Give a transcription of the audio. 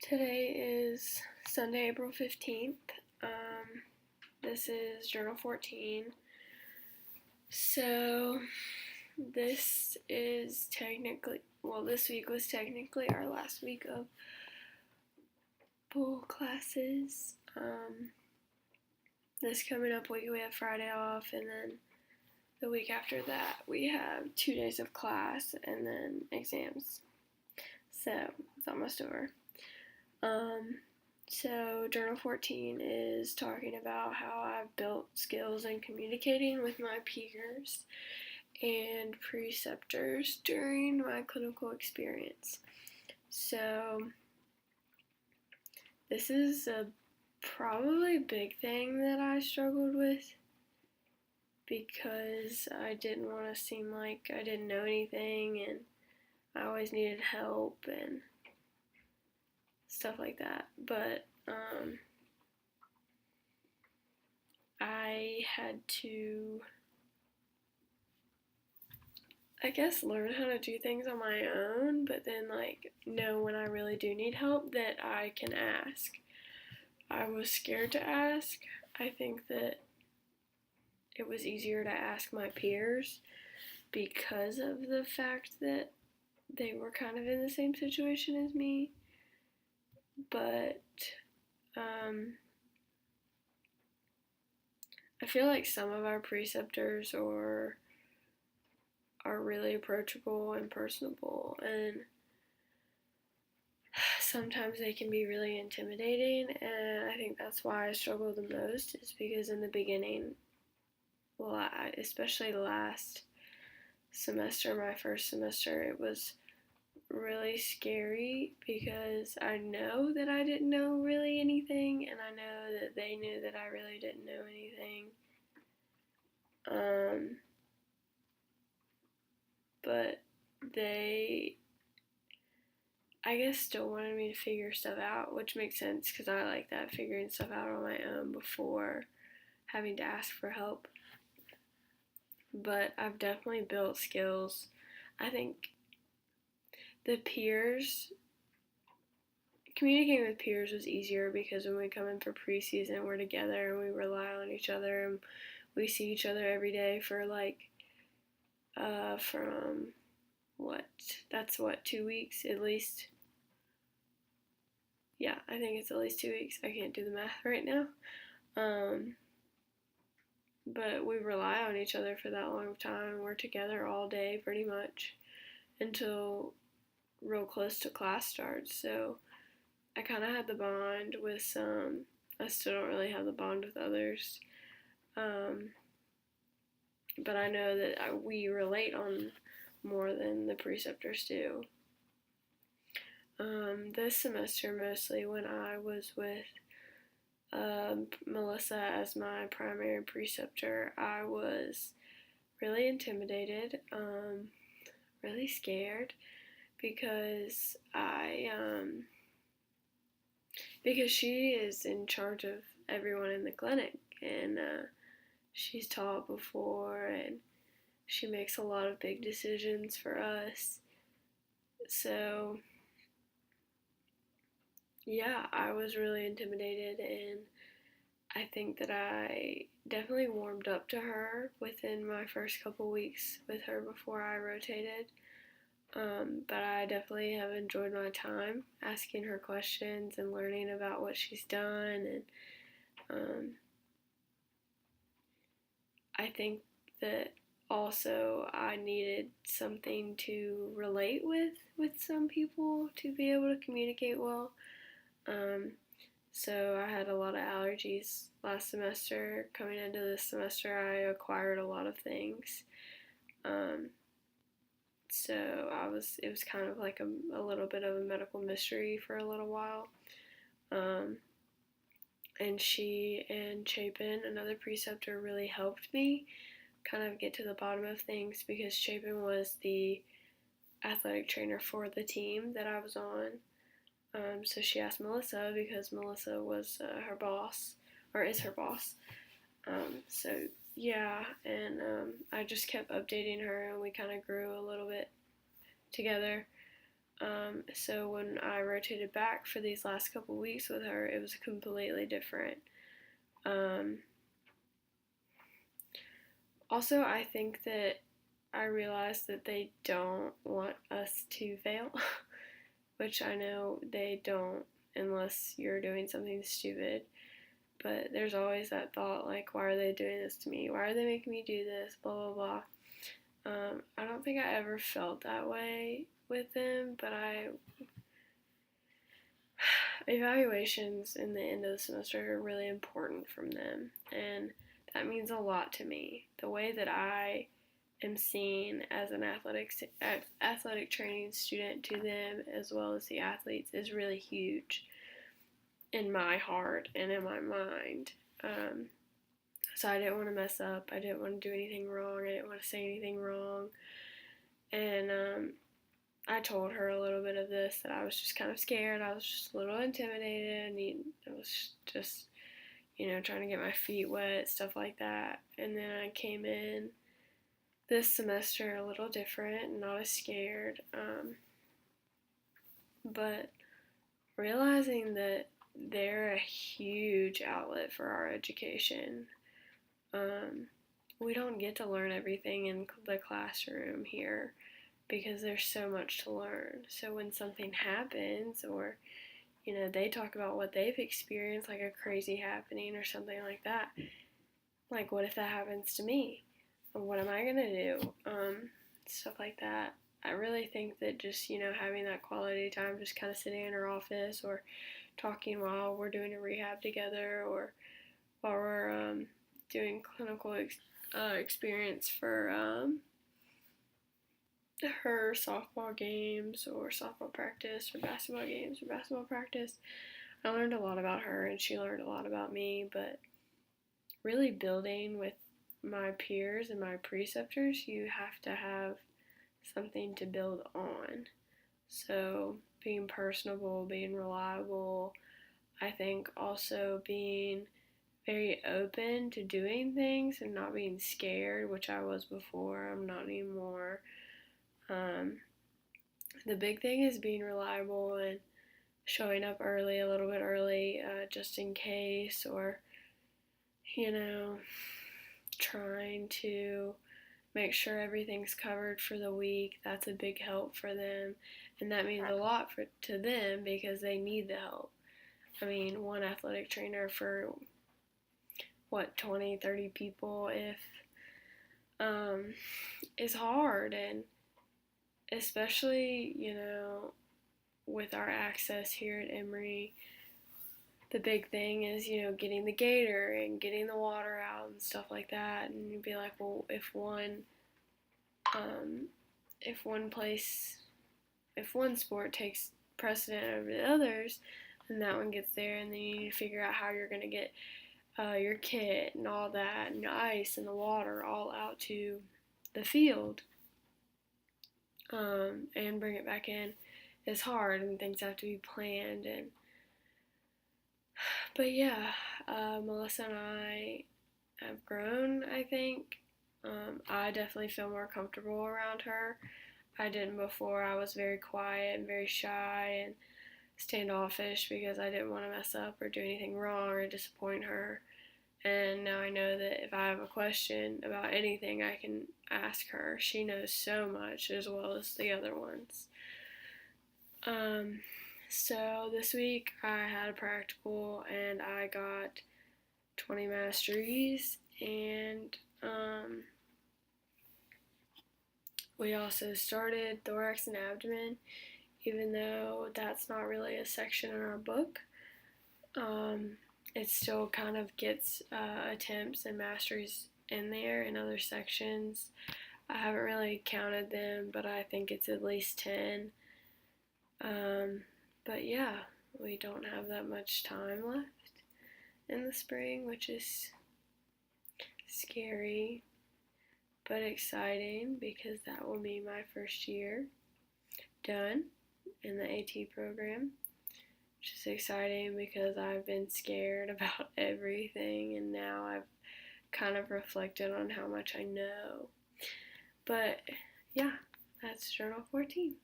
Today is Sunday, April 15th. This is Journal 14. So, this week was technically our last week of full classes. This coming up week we have Friday off, and then the week after that we have 2 days of class and then exams. So, it's almost over. So Journal 14 is talking about how I've built skills in communicating with my peers and preceptors during my clinical experience. So this is a probably big thing that I struggled with because I didn't want to seem like I didn't know anything and I always needed help and stuff like that. But I had to, I guess, learn how to do things on my own, but then, know when I really do need help that I can ask. I was scared to ask. I think that it was easier to ask my peers because of the fact that they were kind of in the same situation as me. But I feel like some of our preceptors are really approachable and personable, and sometimes they can be really intimidating, and I think that's why I struggle the most is because in the beginning, especially last semester, my first semester, it was really scary because I know that I didn't know really anything, and I know that they knew that I really didn't know anything. But they, I guess, still wanted me to figure stuff out, which makes sense because I like that, figuring stuff out on my own before having to ask for help. But I've definitely built skills. I think communicating with peers was easier because when we come in for preseason, we're together and we rely on each other and we see each other every day for from that's 2 weeks at least. Yeah, I think it's at least 2 weeks. I can't do the math right now. But we rely on each other for that long of time. We're together all day pretty much until real close to class starts. So I kind of had the bond with some. I still don't really have the bond with others. But I know that we relate on more than the preceptors do. This semester, mostly when I was with Melissa as my primary preceptor, I was really intimidated, really scared because because she is in charge of everyone in the clinic, and she's taught before and she makes a lot of big decisions for us. So yeah, I was really intimidated, and I think that I definitely warmed up to her within my first couple weeks with her before I rotated. But I definitely have enjoyed my time asking her questions and learning about what she's done, and I think that also I needed something to relate with some people to be able to communicate well. So I had a lot of allergies last semester. Coming into this semester, I acquired a lot of things. So it was kind of like a little bit of a medical mystery for a little while. And she and Chapin, another preceptor, really helped me kind of get to the bottom of things because Chapin was the athletic trainer for the team that I was on. So she asked Melissa because Melissa was her boss, or is her boss. So yeah, and I just kept updating her, and we kind of grew a little bit together. So when I rotated back for these last couple weeks with her, it was completely different. Also, I think that I realized that they don't want us to fail, which I know they don't unless you're doing something stupid. But there's always that thought, like, why are they doing this to me? Why are they making me do this? Blah, blah, blah. I don't think I ever felt that way with them, but evaluations in the end of the semester are really important from them, and that means a lot to me. The way that I am seen as an athletic training student to them as well as the athletes is really huge in my heart and in my mind. So I didn't want to mess up. I didn't want to do anything wrong. I didn't want to say anything wrong. And I told her a little bit of this, that I was just kind of scared. I was just a little intimidated. I was just, trying to get my feet wet, stuff like that. And then I came in this semester a little different, not as scared. But realizing that they're a huge outlet for our education. We don't get to learn everything in the classroom here because there's so much to learn. So when something happens, or they talk about what they've experienced, like a crazy happening or something like that, like what if that happens to me? What am I gonna do? Stuff like that. I really think that just having that quality time, just kind of sitting in her office or talking while we're doing a rehab together, or while we're doing clinical experience for her softball games or softball practice or basketball games or basketball practice. I learned a lot about her and she learned a lot about me, but really building with my peers and my preceptors, you have to have something to build on. So being personable, being reliable, I think also being very open to doing things and not being scared, which I was before. I'm not anymore. The big thing is being reliable and showing up early, a little bit early, just in case, or, trying to make sure everything's covered for the week. That's a big help for them, and that means a lot to them because they need the help. I mean, one athletic trainer for 20, 30 people if is hard, and especially, with our access here at Emory, the big thing is, getting the gator and getting the water out and stuff like that. And you'd be like, well, if one sport takes precedent over the others, then that one gets there, and then you need to figure out how you're going to get your kit and all that, and the ice and the water all out to the field, and bring it back in is hard, and things have to be planned. But yeah, Melissa and I have grown, I think. I definitely feel more comfortable around her. I didn't before. I was very quiet and very shy and standoffish because I didn't want to mess up or do anything wrong or disappoint her. And now I know that if I have a question about anything, I can ask her. She knows so much as well as the other ones. So this week I had a practical and I got 20 masteries, and we also started thorax and abdomen, even though that's not really a section in our book. It still kind of gets attempts and masteries in there in other sections. I haven't really counted them, but I think it's at least 10. But yeah, we don't have that much time left in the spring, which is scary but exciting because that will be my first year done in the AT program, which is exciting because I've been scared about everything, and now I've kind of reflected on how much I know. But yeah, that's Journal 14.